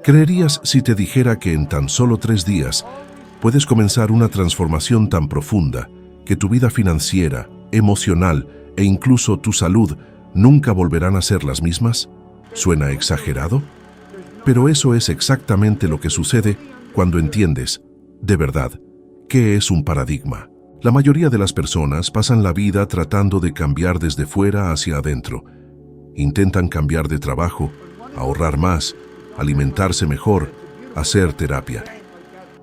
¿Creerías si te dijera que en tan solo 3 días puedes comenzar una transformación tan profunda que tu vida financiera, emocional e incluso tu salud nunca volverán a ser las mismas? ¿Suena exagerado? Pero eso es exactamente lo que sucede cuando entiendes, de verdad, qué es un paradigma. La mayoría de las personas pasan la vida tratando de cambiar desde fuera hacia adentro. Intentan cambiar de trabajo, ahorrar más, alimentarse mejor, hacer terapia.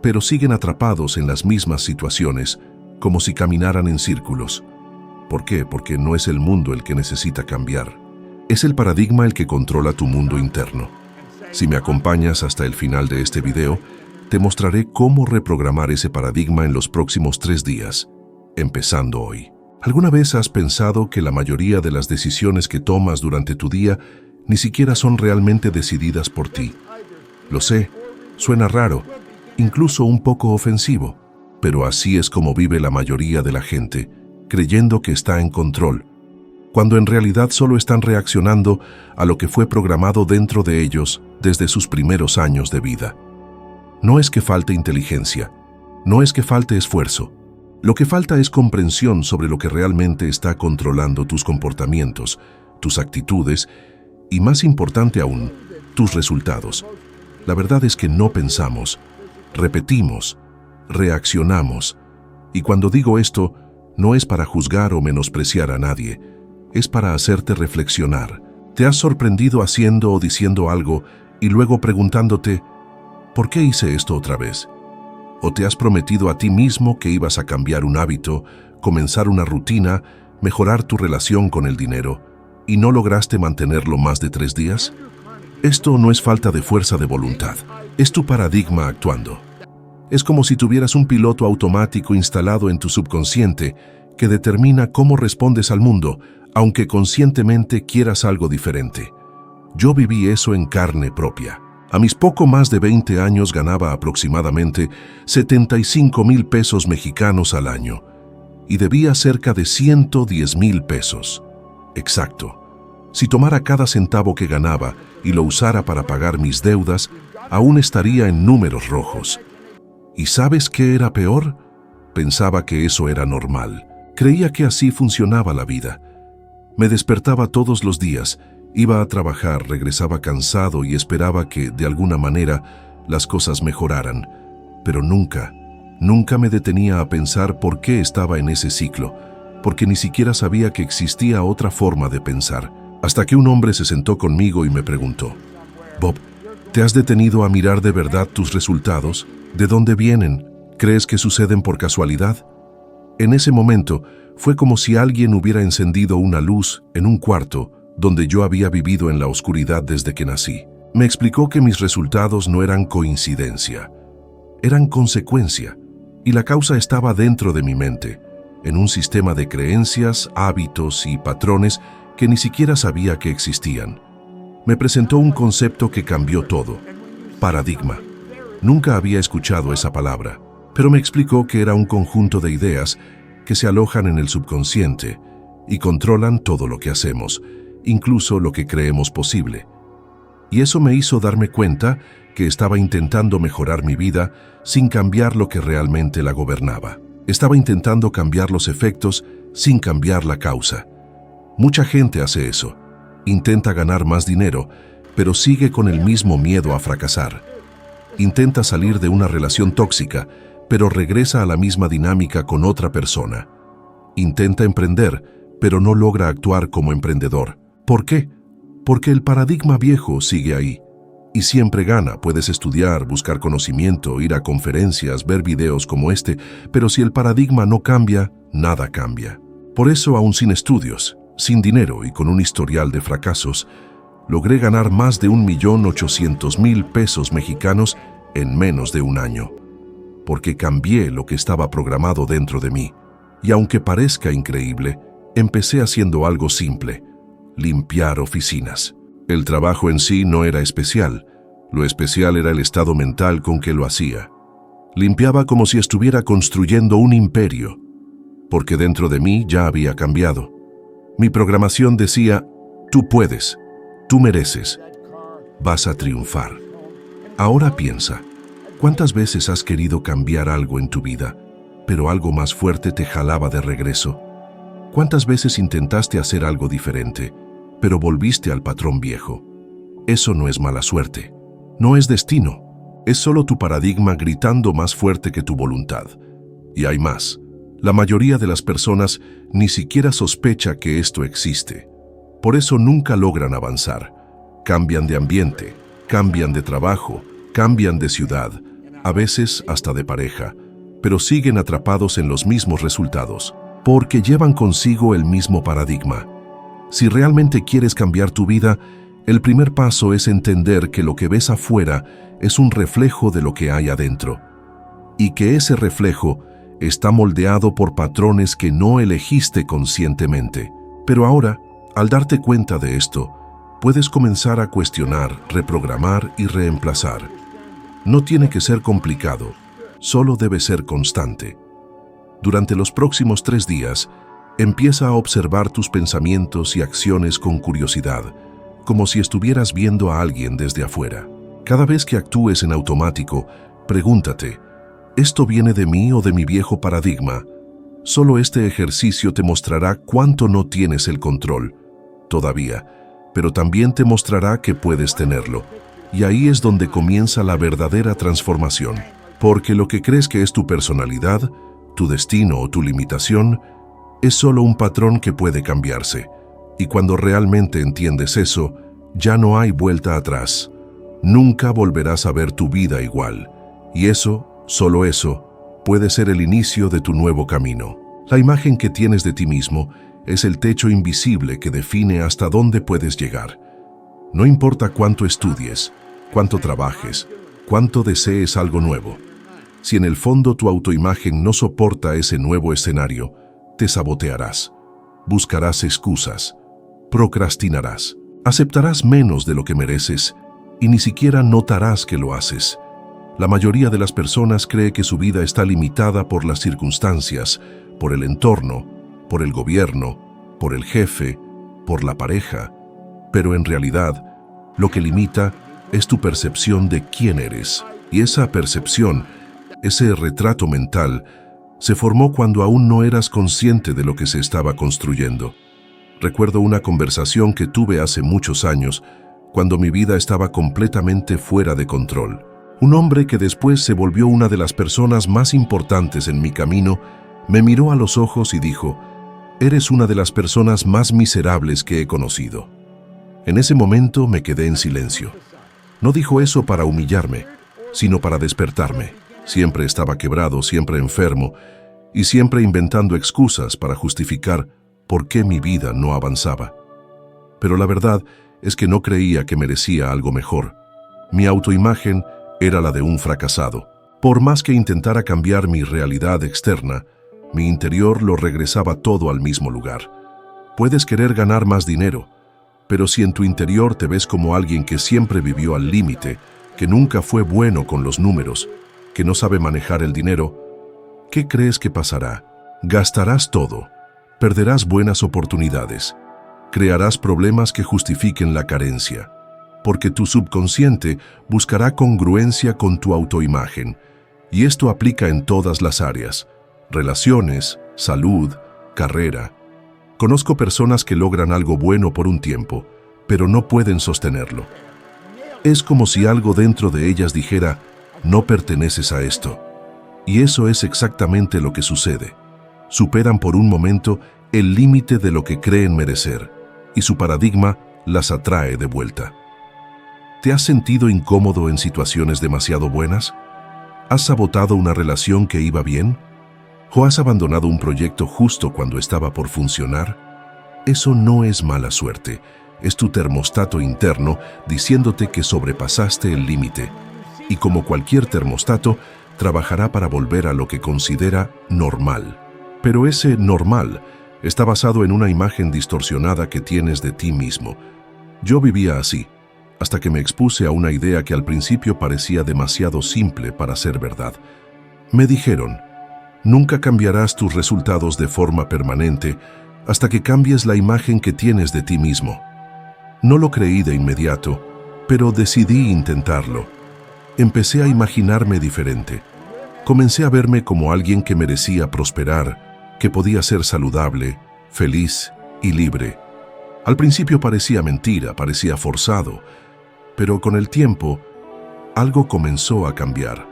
Pero siguen atrapados en las mismas situaciones, como si caminaran en círculos. ¿Por qué? Porque no es el mundo el que necesita cambiar. Es el paradigma el que controla tu mundo interno. Si me acompañas hasta el final de este video, te mostraré cómo reprogramar ese paradigma en los próximos 3 días, empezando hoy. ¿Alguna vez has pensado que la mayoría de las decisiones que tomas durante tu día ni siquiera son realmente decididas por ti? Lo sé, suena raro, incluso un poco ofensivo, pero así es como vive la mayoría de la gente, creyendo que está en control, cuando en realidad solo están reaccionando a lo que fue programado dentro de ellos desde sus primeros años de vida. No es que falte inteligencia, no es que falte esfuerzo. Lo que falta es comprensión sobre lo que realmente está controlando tus comportamientos, tus actitudes y, más importante aún, tus resultados. La verdad es que no pensamos, repetimos, reaccionamos. Y cuando digo esto, no es para juzgar o menospreciar a nadie, es para hacerte reflexionar. ¿Te has sorprendido haciendo o diciendo algo y luego preguntándote, ¿por qué hice esto otra vez? ¿O te has prometido a ti mismo que ibas a cambiar un hábito, comenzar una rutina, mejorar tu relación con el dinero, y no lograste mantenerlo más de 3 días? Esto no es falta de fuerza de voluntad, es tu paradigma actuando. Es como si tuvieras un piloto automático instalado en tu subconsciente que determina cómo respondes al mundo, aunque conscientemente quieras algo diferente. Yo viví eso en carne propia. A mis poco más de 20 años ganaba aproximadamente 75,000 pesos mexicanos al año y debía cerca de 110,000 pesos. Exacto. Si tomara cada centavo que ganaba y lo usara para pagar mis deudas, aún estaría en números rojos. ¿Y sabes qué era peor? Pensaba que eso era normal. Creía que así funcionaba la vida. Me despertaba todos los días, iba a trabajar, regresaba cansado y esperaba que, de alguna manera, las cosas mejoraran. Pero nunca me detenía a pensar por qué estaba en ese ciclo, porque ni siquiera sabía que existía otra forma de pensar. Hasta que un hombre se sentó conmigo y me preguntó, «Bob, ¿te has detenido a mirar de verdad tus resultados? ¿De dónde vienen? ¿Crees que suceden por casualidad?» En ese momento, fue como si alguien hubiera encendido una luz en un cuarto donde yo había vivido en la oscuridad desde que nací. Me explicó que mis resultados no eran coincidencia, eran consecuencia, y la causa estaba dentro de mi mente, en un sistema de creencias, hábitos y patrones que ni siquiera sabía que existían. Me presentó un concepto que cambió todo: paradigma. Nunca había escuchado esa palabra, pero me explicó que era un conjunto de ideas que se alojan en el subconsciente y controlan todo lo que hacemos, incluso lo que creemos posible. Y eso me hizo darme cuenta que estaba intentando mejorar mi vida sin cambiar lo que realmente la gobernaba. Estaba intentando cambiar los efectos sin cambiar la causa. Mucha gente hace eso. Intenta ganar más dinero, pero sigue con el mismo miedo a fracasar. Intenta salir de una relación tóxica, pero regresa a la misma dinámica con otra persona. Intenta emprender, pero no logra actuar como emprendedor. ¿Por qué? Porque el paradigma viejo sigue ahí. Y siempre gana. Puedes estudiar, buscar conocimiento, ir a conferencias, ver videos como este, pero si el paradigma no cambia, nada cambia. Por eso, aún sin estudios, sin dinero y con un historial de fracasos, logré ganar más de 1,800,000 pesos mexicanos en menos de un año. Porque cambié lo que estaba programado dentro de mí. Y aunque parezca increíble, empecé haciendo algo simple: limpiar oficinas. El trabajo en sí no era especial. Lo especial era el estado mental con que lo hacía. Limpiaba como si estuviera construyendo un imperio, porque dentro de mí ya había cambiado. Mi programación decía: tú puedes, tú mereces, vas a triunfar. Ahora piensa, ¿cuántas veces has querido cambiar algo en tu vida, pero algo más fuerte te jalaba de regreso? ¿Cuántas veces intentaste hacer algo diferente, pero volviste al patrón viejo? Eso no es mala suerte, no es destino, es solo tu paradigma gritando más fuerte que tu voluntad. Y hay más, la mayoría de las personas ni siquiera sospecha que esto existe. Por eso nunca logran avanzar. Cambian de ambiente, cambian de trabajo, cambian de ciudad, a veces hasta de pareja, pero siguen atrapados en los mismos resultados, porque llevan consigo el mismo paradigma. Si realmente quieres cambiar tu vida, el primer paso es entender que lo que ves afuera es un reflejo de lo que hay adentro, y que ese reflejo está moldeado por patrones que no elegiste conscientemente. Pero ahora, al darte cuenta de esto, puedes comenzar a cuestionar, reprogramar y reemplazar. No tiene que ser complicado, solo debe ser constante. Durante los próximos 3 días, empieza a observar tus pensamientos y acciones con curiosidad, como si estuvieras viendo a alguien desde afuera. Cada vez que actúes en automático, pregúntate, ¿esto viene de mí o de mi viejo paradigma? Solo este ejercicio te mostrará cuánto no tienes el control todavía, pero también te mostrará que puedes tenerlo. Y ahí es donde comienza la verdadera transformación, porque lo que crees que es tu personalidad, tu destino o tu limitación, es solo un patrón que puede cambiarse. Y cuando realmente entiendes eso, ya no hay vuelta atrás. Nunca volverás a ver tu vida igual. Y eso, solo eso, puede ser el inicio de tu nuevo camino. La imagen que tienes de ti mismo es el techo invisible que define hasta dónde puedes llegar. No importa cuánto estudies, cuánto trabajes, cuánto desees algo nuevo. Si en el fondo tu autoimagen no soporta ese nuevo escenario, te sabotearás, buscarás excusas, procrastinarás, aceptarás menos de lo que mereces y ni siquiera notarás que lo haces. La mayoría de las personas cree que su vida está limitada por las circunstancias, por el entorno, por el gobierno, por el jefe, por la pareja, pero en realidad, lo que limita es tu percepción de quién eres. Y esa percepción, ese retrato mental, se formó cuando aún no eras consciente de lo que se estaba construyendo. Recuerdo una conversación que tuve hace muchos años, cuando mi vida estaba completamente fuera de control. Un hombre que después se volvió una de las personas más importantes en mi camino, me miró a los ojos y dijo, «Eres una de las personas más miserables que he conocido». En ese momento me quedé en silencio. No dijo eso para humillarme, sino para despertarme. Siempre estaba quebrado, siempre enfermo, y siempre inventando excusas para justificar por qué mi vida no avanzaba. Pero la verdad es que no creía que merecía algo mejor. Mi autoimagen era la de un fracasado. Por más que intentara cambiar mi realidad externa, mi interior lo regresaba todo al mismo lugar. Puedes querer ganar más dinero, pero si en tu interior te ves como alguien que siempre vivió al límite, que nunca fue bueno con los números, que no sabe manejar el dinero, ¿qué crees que pasará? Gastarás todo, perderás buenas oportunidades, crearás problemas que justifiquen la carencia, porque tu subconsciente buscará congruencia con tu autoimagen, y esto aplica en todas las áreas: relaciones, salud, carrera. Conozco personas que logran algo bueno por un tiempo, pero no pueden sostenerlo. Es como si algo dentro de ellas dijera, no perteneces a esto. Y eso es exactamente lo que sucede. Superan por un momento el límite de lo que creen merecer, y su paradigma las atrae de vuelta. ¿Te has sentido incómodo en situaciones demasiado buenas? ¿Has sabotado una relación que iba bien? ¿O has abandonado un proyecto justo cuando estaba por funcionar? Eso no es mala suerte, es tu termostato interno diciéndote que sobrepasaste el límite, y como cualquier termostato, trabajará para volver a lo que considera normal. Pero ese normal está basado en una imagen distorsionada que tienes de ti mismo. Yo vivía así, hasta que me expuse a una idea que al principio parecía demasiado simple para ser verdad. Me dijeron, nunca cambiarás tus resultados de forma permanente hasta que cambies la imagen que tienes de ti mismo. No lo creí de inmediato, pero decidí intentarlo. Empecé a imaginarme diferente. Comencé a verme como alguien que merecía prosperar, que podía ser saludable, feliz y libre. Al principio parecía mentira, parecía forzado, pero con el tiempo, algo comenzó a cambiar.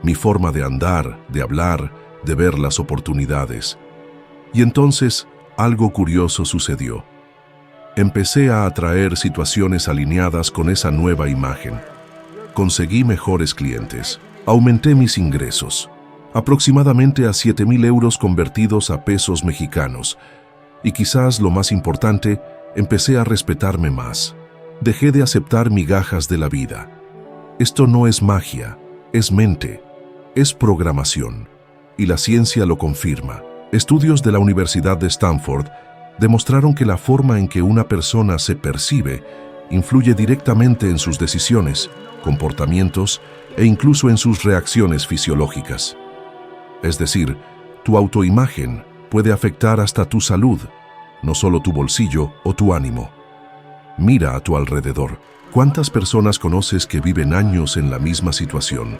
Mi forma de andar, de hablar, de ver las oportunidades. Y entonces, algo curioso sucedió. Empecé a atraer situaciones alineadas con esa nueva imagen. Conseguí mejores clientes. Aumenté mis ingresos, aproximadamente a 7,000 euros convertidos a pesos mexicanos. Y quizás lo más importante, empecé a respetarme más. Dejé de aceptar migajas de la vida. Esto no es magia, es mente, es programación. Y la ciencia lo confirma. Estudios de la Universidad de Stanford demostraron que la forma en que una persona se percibe influye directamente en sus decisiones, comportamientos e incluso en sus reacciones fisiológicas. Es decir, tu autoimagen puede afectar hasta tu salud, no solo tu bolsillo o tu ánimo. Mira a tu alrededor. ¿Cuántas personas conoces que viven años en la misma situación?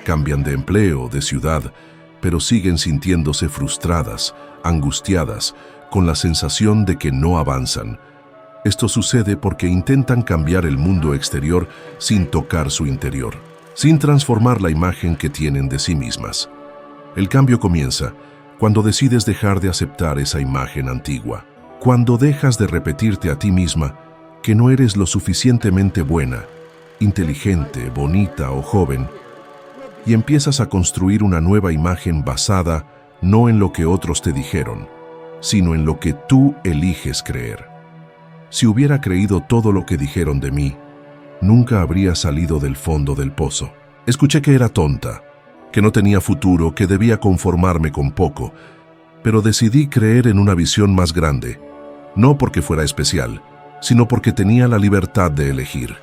Cambian de empleo, de ciudad, pero siguen sintiéndose frustradas, angustiadas, con la sensación de que no avanzan. Esto sucede porque intentan cambiar el mundo exterior sin tocar su interior, sin transformar la imagen que tienen de sí mismas. El cambio comienza cuando decides dejar de aceptar esa imagen antigua, cuando dejas de repetirte a ti misma que no eres lo suficientemente buena, inteligente, bonita o joven, y empiezas a construir una nueva imagen basada no en lo que otros te dijeron, sino en lo que tú eliges creer. Si hubiera creído todo lo que dijeron de mí, nunca habría salido del fondo del pozo. Escuché que era tonta, que no tenía futuro, que debía conformarme con poco, pero decidí creer en una visión más grande, no porque fuera especial, sino porque tenía la libertad de elegir.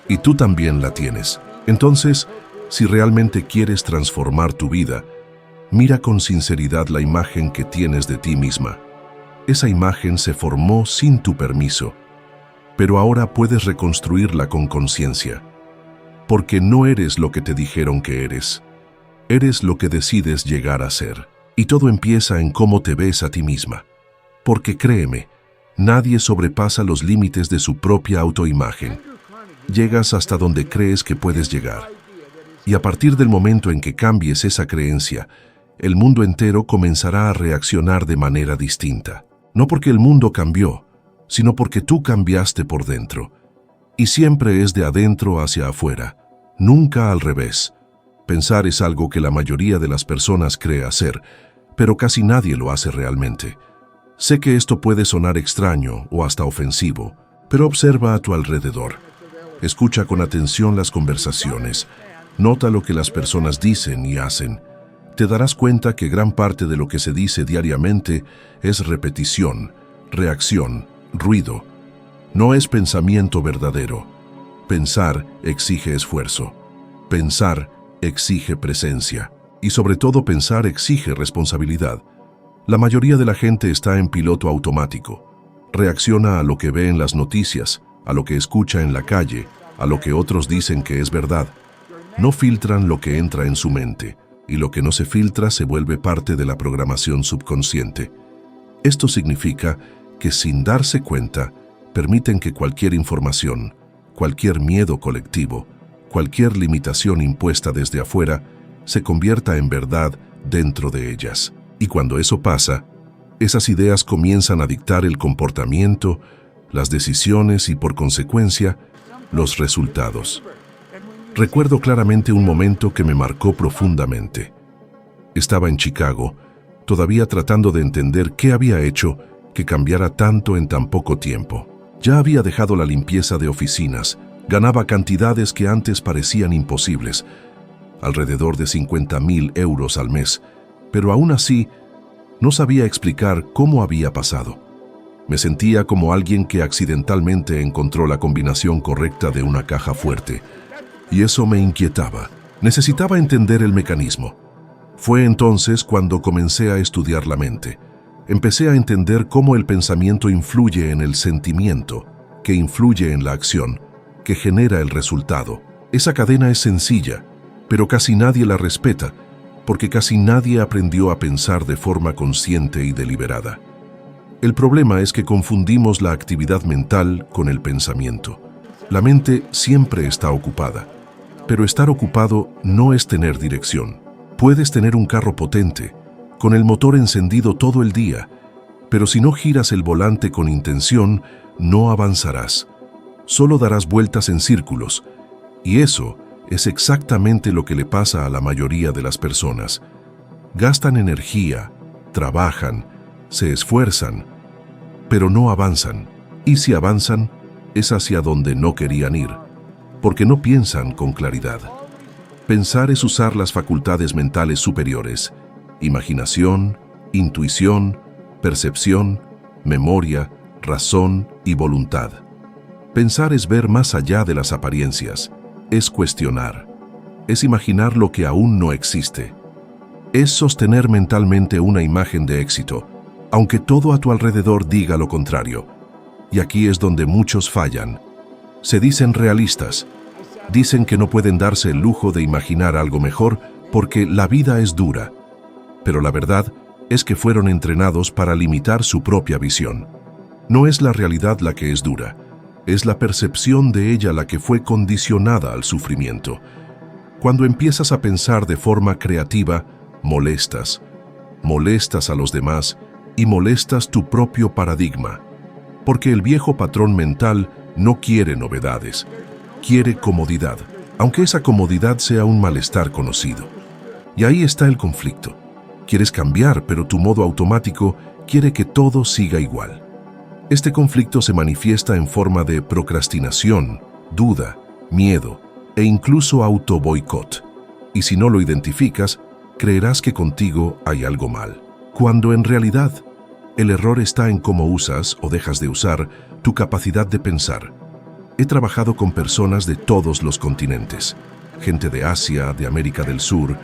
Y tú también la tienes. Entonces, si realmente quieres transformar tu vida, mira con sinceridad la imagen que tienes de ti misma. Esa imagen se formó sin tu permiso, pero ahora puedes reconstruirla con conciencia. Porque no eres lo que te dijeron que eres. Eres lo que decides llegar a ser. Y todo empieza en cómo te ves a ti misma. Porque créeme, nadie sobrepasa los límites de su propia autoimagen. Llegas hasta donde crees que puedes llegar. Y a partir del momento en que cambies esa creencia, el mundo entero comenzará a reaccionar de manera distinta. No porque el mundo cambió, sino porque tú cambiaste por dentro. Y siempre es de adentro hacia afuera, nunca al revés. Pensar es algo que la mayoría de las personas cree hacer, pero casi nadie lo hace realmente. Sé que esto puede sonar extraño o hasta ofensivo, pero observa a tu alrededor. Escucha con atención las conversaciones. Nota lo que las personas dicen y hacen. Te darás cuenta que gran parte de lo que se dice diariamente es repetición, reacción, ruido. No es pensamiento verdadero. Pensar exige esfuerzo. Pensar exige presencia. Y sobre todo pensar exige responsabilidad. La mayoría de la gente está en piloto automático. Reacciona a lo que ve en las noticias, a lo que escucha en la calle, a lo que otros dicen que es verdad. No filtran lo que entra en su mente, y lo que no se filtra se vuelve parte de la programación subconsciente. Esto significa que sin darse cuenta, permiten que cualquier información, cualquier miedo colectivo, cualquier limitación impuesta desde afuera, se convierta en verdad dentro de ellas. Y cuando eso pasa, esas ideas comienzan a dictar el comportamiento, las decisiones y, por consecuencia, los resultados. Recuerdo claramente un momento que me marcó profundamente. Estaba en Chicago, todavía tratando de entender qué había hecho que cambiara tanto en tan poco tiempo. Ya había dejado la limpieza de oficinas, ganaba cantidades que antes parecían imposibles, alrededor de 50,000 euros al mes, pero aún así no sabía explicar cómo había pasado. Me sentía como alguien que accidentalmente encontró la combinación correcta de una caja fuerte. Y eso me inquietaba. Necesitaba entender el mecanismo. Fue entonces cuando comencé a estudiar la mente. Empecé a entender cómo el pensamiento influye en el sentimiento, que influye en la acción, que genera el resultado. Esa cadena es sencilla, pero casi nadie la respeta, porque casi nadie aprendió a pensar de forma consciente y deliberada. El problema es que confundimos la actividad mental con el pensamiento. La mente siempre está ocupada, pero estar ocupado no es tener dirección. Puedes tener un carro potente, con el motor encendido todo el día, pero si no giras el volante con intención, no avanzarás. Solo darás vueltas en círculos, y eso es exactamente lo que le pasa a la mayoría de las personas. Gastan energía, trabajan, se esfuerzan, pero no avanzan. Y si avanzan, es hacia donde no querían ir, porque no piensan con claridad. Pensar es usar las facultades mentales superiores: imaginación, intuición, percepción, memoria, razón y voluntad. Pensar es ver más allá de las apariencias, es cuestionar, es imaginar lo que aún no existe, es sostener mentalmente una imagen de éxito, aunque todo a tu alrededor diga lo contrario. Y aquí es donde muchos fallan. Se dicen realistas, dicen que no pueden darse el lujo de imaginar algo mejor porque la vida es dura, pero la verdad es que fueron entrenados para limitar su propia visión. No es la realidad la que es dura, es la percepción de ella la que fue condicionada al sufrimiento. Cuando empiezas a pensar de forma creativa, molestas a los demás y molestas tu propio paradigma, porque el viejo patrón mental no quiere novedades, quiere comodidad, aunque esa comodidad sea un malestar conocido. Y ahí está el conflicto. Quieres cambiar, pero tu modo automático quiere que todo siga igual. Este conflicto se manifiesta en forma de procrastinación, duda, miedo e incluso auto-boicot. Y si no lo identificas, creerás que contigo hay algo mal, cuando en realidad el error está en cómo usas o dejas de usar tu capacidad de pensar. He trabajado con personas de todos los continentes, gente de Asia, de América del Sur,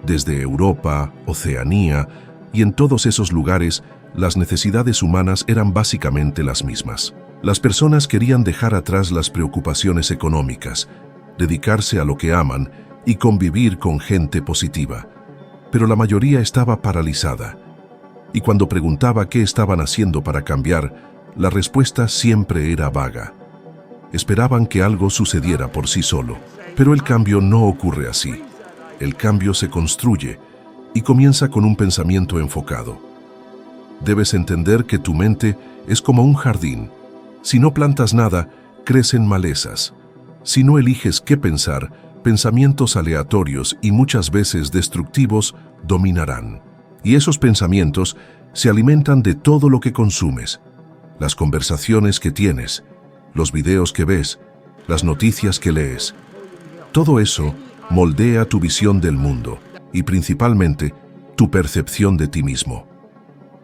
desde Europa, Oceanía, y en todos esos lugares las necesidades humanas eran básicamente las mismas. Las personas querían dejar atrás las preocupaciones económicas, dedicarse a lo que aman y convivir con gente positiva. Pero la mayoría estaba paralizada. Y cuando preguntaba qué estaban haciendo para cambiar, la respuesta siempre era vaga. Esperaban que algo sucediera por sí solo, pero el cambio no ocurre así. El cambio se construye y comienza con un pensamiento enfocado. Debes entender que tu mente es como un jardín. Si no plantas nada, crecen malezas. Si no eliges qué pensar, pensamientos aleatorios y muchas veces destructivos dominarán. Y esos pensamientos se alimentan de todo lo que consumes, las conversaciones que tienes, los videos que ves, las noticias que lees. Todo eso moldea tu visión del mundo y principalmente tu percepción de ti mismo.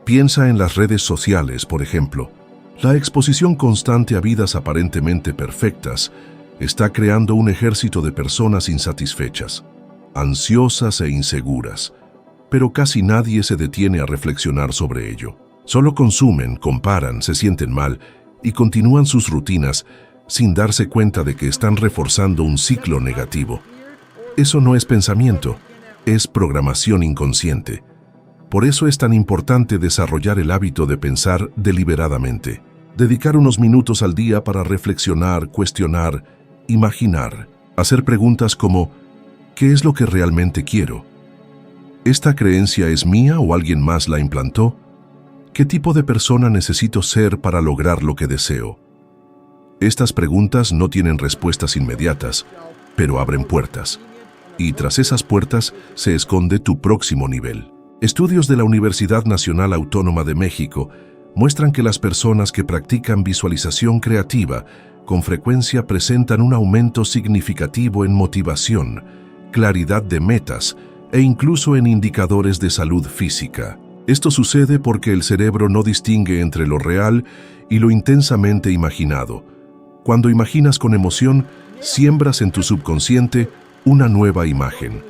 Piensa en las redes sociales, por ejemplo. La exposición constante a vidas aparentemente perfectas está creando un ejército de personas insatisfechas, ansiosas e inseguras, pero casi nadie se detiene a reflexionar sobre ello. Solo consumen, comparan, se sienten mal y continúan sus rutinas sin darse cuenta de que están reforzando un ciclo negativo. Eso no es pensamiento, es programación inconsciente. Por eso es tan importante desarrollar el hábito de pensar deliberadamente. Dedicar unos minutos al día para reflexionar, cuestionar, imaginar, hacer preguntas como ¿qué es lo que realmente quiero? ¿Esta creencia es mía o alguien más la implantó? ¿Qué tipo de persona necesito ser para lograr lo que deseo? Estas preguntas no tienen respuestas inmediatas, pero abren puertas. Y tras esas puertas se esconde tu próximo nivel. Estudios de la Universidad Nacional Autónoma de México muestran que las personas que practican visualización creativa con frecuencia presentan un aumento significativo en motivación, claridad de metas e incluso en indicadores de salud física. Esto sucede porque el cerebro no distingue entre lo real y lo intensamente imaginado. Cuando imaginas con emoción, siembras en tu subconsciente una nueva imagen.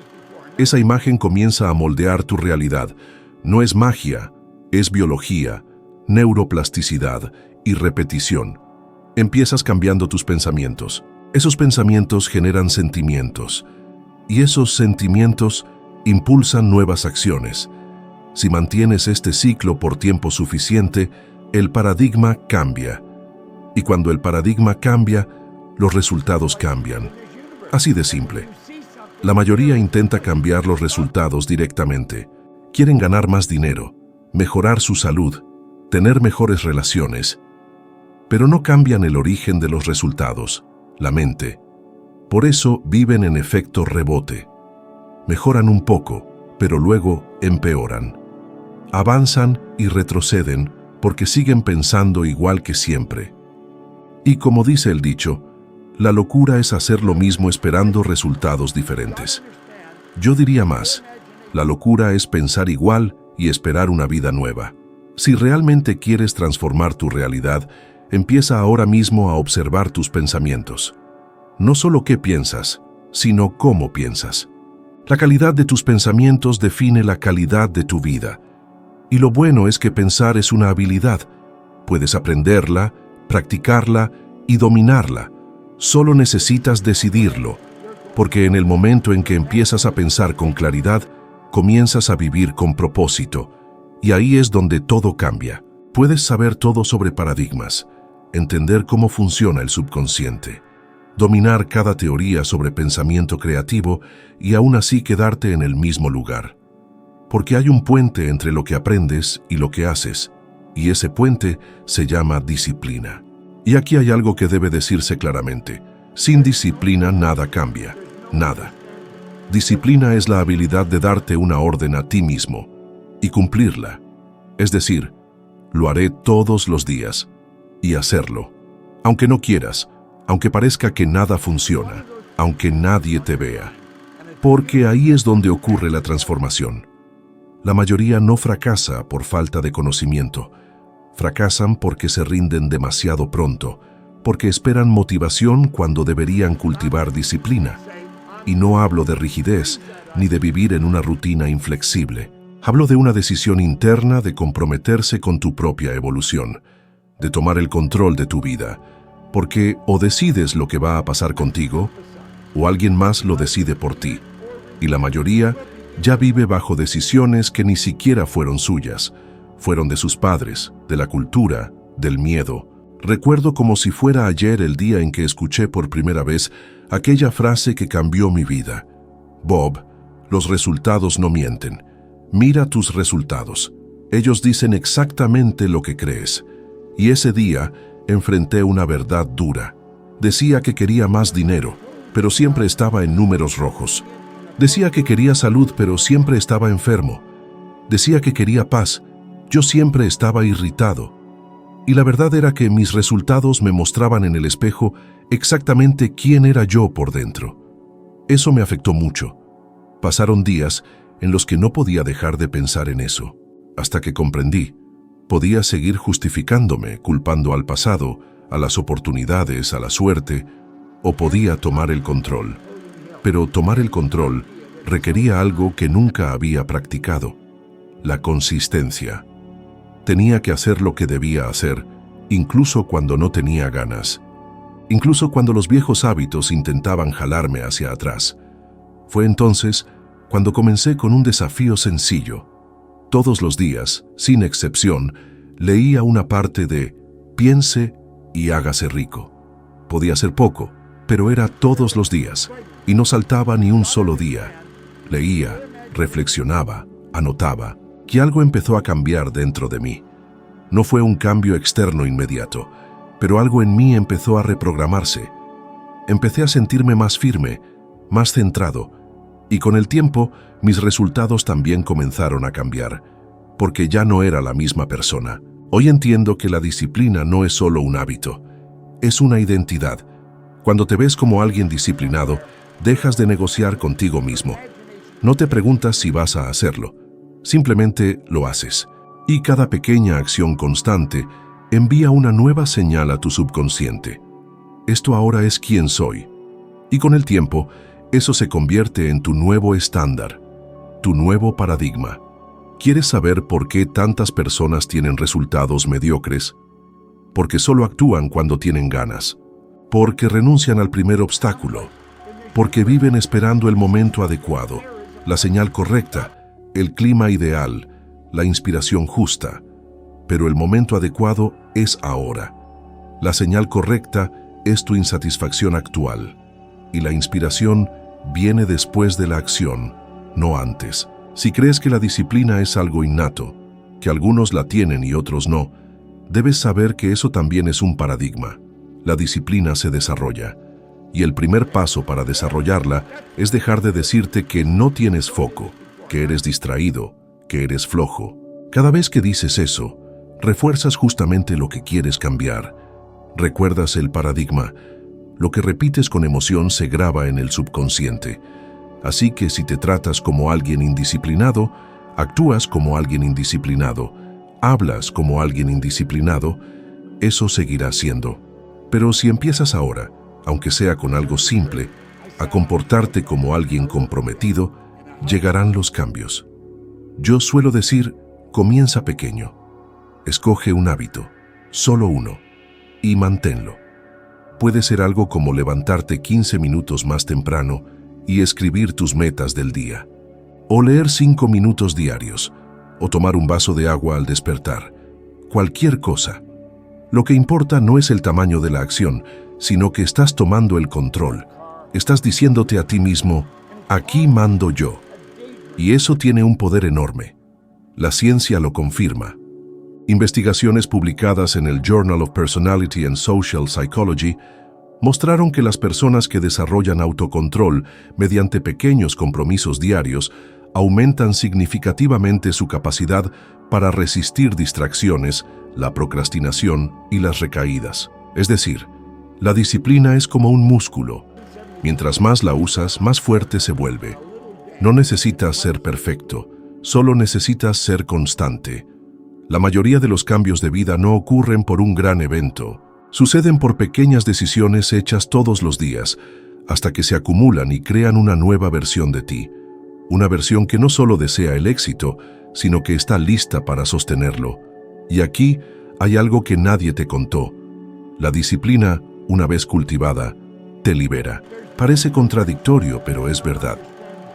Esa imagen comienza a moldear tu realidad. No es magia, es biología, neuroplasticidad y repetición. Empiezas cambiando tus pensamientos. Esos pensamientos generan sentimientos, y esos sentimientos impulsan nuevas acciones. Si mantienes este ciclo por tiempo suficiente, el paradigma cambia. Y cuando el paradigma cambia, los resultados cambian. Así de simple. La mayoría intenta cambiar los resultados directamente. Quieren ganar más dinero, mejorar su salud, tener mejores relaciones. Pero no cambian el origen de los resultados, la mente. Por eso viven en efecto rebote. Mejoran un poco, pero luego empeoran. Avanzan y retroceden porque siguen pensando igual que siempre. Y como dice el dicho, la locura es hacer lo mismo esperando resultados diferentes. Yo diría más, la locura es pensar igual y esperar una vida nueva. Si realmente quieres transformar tu realidad, empieza ahora mismo a observar tus pensamientos. No solo qué piensas, sino cómo piensas. La calidad de tus pensamientos define la calidad de tu vida. Y lo bueno es que pensar es una habilidad. Puedes aprenderla, practicarla y dominarla. Solo necesitas decidirlo, porque en el momento en que empiezas a pensar con claridad, comienzas a vivir con propósito, y ahí es donde todo cambia. Puedes saber todo sobre paradigmas, entender cómo funciona el subconsciente, dominar cada teoría sobre pensamiento creativo y aún así quedarte en el mismo lugar. Porque hay un puente entre lo que aprendes y lo que haces, y ese puente se llama disciplina. Y aquí hay algo que debe decirse claramente. Sin disciplina nada cambia, nada. Disciplina es la habilidad de darte una orden a ti mismo y cumplirla. Es decir, lo haré todos los días y hacerlo. Aunque no quieras, aunque parezca que nada funciona, aunque nadie te vea. Porque ahí es donde ocurre la transformación. La mayoría no fracasa por falta de conocimiento. Fracasan porque se rinden demasiado pronto, porque esperan motivación cuando deberían cultivar disciplina. Y no hablo de rigidez, ni de vivir en una rutina inflexible. Hablo de una decisión interna de comprometerse con tu propia evolución, de tomar el control de tu vida, porque o decides lo que va a pasar contigo, o alguien más lo decide por ti. Y la mayoría ya vive bajo decisiones que ni siquiera fueron suyas. Fueron de sus padres, de la cultura, del miedo. Recuerdo como si fuera ayer el día en que escuché por primera vez aquella frase que cambió mi vida. Bob, los resultados no mienten. Mira tus resultados. Ellos dicen exactamente lo que crees. Y ese día enfrenté una verdad dura. Decía que quería más dinero, pero siempre estaba en números rojos. Decía que quería salud, pero siempre estaba enfermo. Decía que quería paz. Yo siempre estaba irritado. Y la verdad era que mis resultados me mostraban en el espejo exactamente quién era yo por dentro. Eso me afectó mucho. Pasaron días en los que no podía dejar de pensar en eso, hasta que comprendí. Podía seguir justificándome, culpando al pasado, a las oportunidades, a la suerte, o podía tomar el control. Pero tomar el control requería algo que nunca había practicado: la consistencia. Tenía que hacer lo que debía hacer, incluso cuando no tenía ganas. Incluso cuando los viejos hábitos intentaban jalarme hacia atrás. Fue entonces cuando comencé con un desafío sencillo. Todos los días, sin excepción, leía una parte de Piense y hágase rico. Podía ser poco, pero era todos los días, y no saltaba ni un solo día. Leía, reflexionaba, anotaba, que algo empezó a cambiar dentro de mí. No fue un cambio externo inmediato, pero algo en mí empezó a reprogramarse. Empecé a sentirme más firme, más centrado, y con el tiempo mis resultados también comenzaron a cambiar, porque ya no era la misma persona. Hoy entiendo que la disciplina no es solo un hábito, es una identidad. Cuando te ves como alguien disciplinado, dejas de negociar contigo mismo. No te preguntas si vas a hacerlo. Simplemente lo haces. Y cada pequeña acción constante envía una nueva señal a tu subconsciente. Esto ahora es quien soy. Y con el tiempo, eso se convierte en tu nuevo estándar, tu nuevo paradigma. ¿Quieres saber por qué tantas personas tienen resultados mediocres? Porque solo actúan cuando tienen ganas. porque renuncian al primer obstáculo, porque viven esperando el momento adecuado, la señal correcta, el clima ideal, la inspiración justa. Pero el momento adecuado es ahora. La señal correcta es tu insatisfacción actual, y la inspiración viene después de la acción, no antes. Si crees que la disciplina es algo innato, que algunos la tienen y otros no, debes saber que eso también es un paradigma. La disciplina se desarrolla, y el primer paso para desarrollarla es dejar de decirte que no tienes foco, que eres distraído, que eres flojo. Cada vez que dices eso, refuerzas justamente lo que quieres cambiar. Recuerdas el paradigma. Lo que repites con emoción se graba en el subconsciente. Así que si te tratas como alguien indisciplinado, actúas como alguien indisciplinado, hablas como alguien indisciplinado, eso seguirá siendo. Pero si empiezas ahora, aunque sea con algo simple, a comportarte como alguien comprometido, llegarán los cambios. Yo suelo decir, comienza pequeño. Escoge un hábito, solo uno, y manténlo. Puede ser algo como levantarte 15 minutos más temprano y escribir tus metas del día, o leer 5 minutos diarios, o tomar un vaso de agua al despertar. Cualquier cosa. Lo que importa no es el tamaño de la acción, sino que estás tomando el control. Estás diciéndote a ti mismo, aquí mando yo. Y eso tiene un poder enorme. La ciencia lo confirma. Investigaciones publicadas en el Journal of Personality and Social Psychology mostraron que las personas que desarrollan autocontrol mediante pequeños compromisos diarios aumentan significativamente su capacidad para resistir distracciones, la procrastinación y las recaídas. Es decir, la disciplina es como un músculo. Mientras más la usas, más fuerte se vuelve. No necesitas ser perfecto, solo necesitas ser constante. La mayoría de los cambios de vida no ocurren por un gran evento. Suceden por pequeñas decisiones hechas todos los días, hasta que se acumulan y crean una nueva versión de ti. Una versión que no solo desea el éxito, sino que está lista para sostenerlo. Y aquí hay algo que nadie te contó. La disciplina, una vez cultivada, te libera. Parece contradictorio, pero es verdad.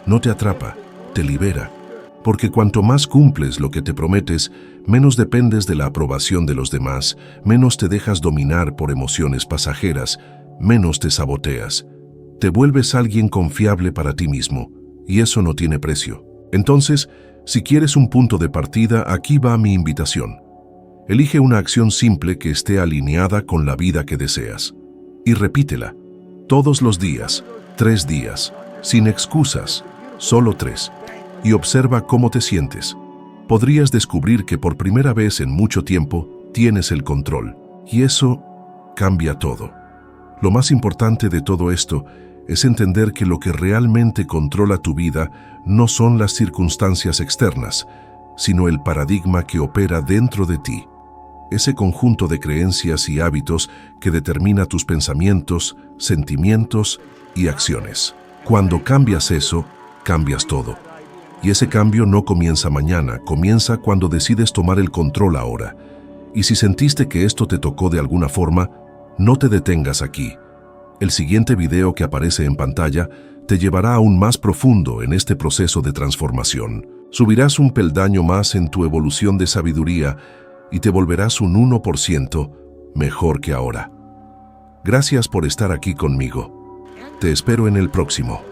No te atrapa, te libera. Porque cuanto más cumples lo que te prometes, menos dependes de la aprobación de los demás, menos te dejas dominar por emociones pasajeras, menos te saboteas. Te vuelves alguien confiable para ti mismo, y eso no tiene precio. Entonces, si quieres un punto de partida, aquí va mi invitación. Elige una acción simple que esté alineada con la vida que deseas. Y repítela. Todos los días, 3 días, sin excusas, solo 3. Y observa cómo te sientes. Podrías descubrir que por primera vez en mucho tiempo tienes el control. Y eso cambia todo. Lo más importante de todo esto es entender que lo que realmente controla tu vida no son las circunstancias externas, sino el paradigma que opera dentro de ti. Ese conjunto de creencias y hábitos que determina tus pensamientos, sentimientos y acciones. Cuando cambias eso, cambias todo. Y ese cambio no comienza mañana, comienza cuando decides tomar el control ahora. Y si sentiste que esto te tocó de alguna forma, no te detengas aquí. El siguiente video que aparece en pantalla te llevará aún más profundo en este proceso de transformación. Subirás un peldaño más en tu evolución de sabiduría y te volverás un 1% mejor que ahora. Gracias por estar aquí conmigo. Te espero en el próximo.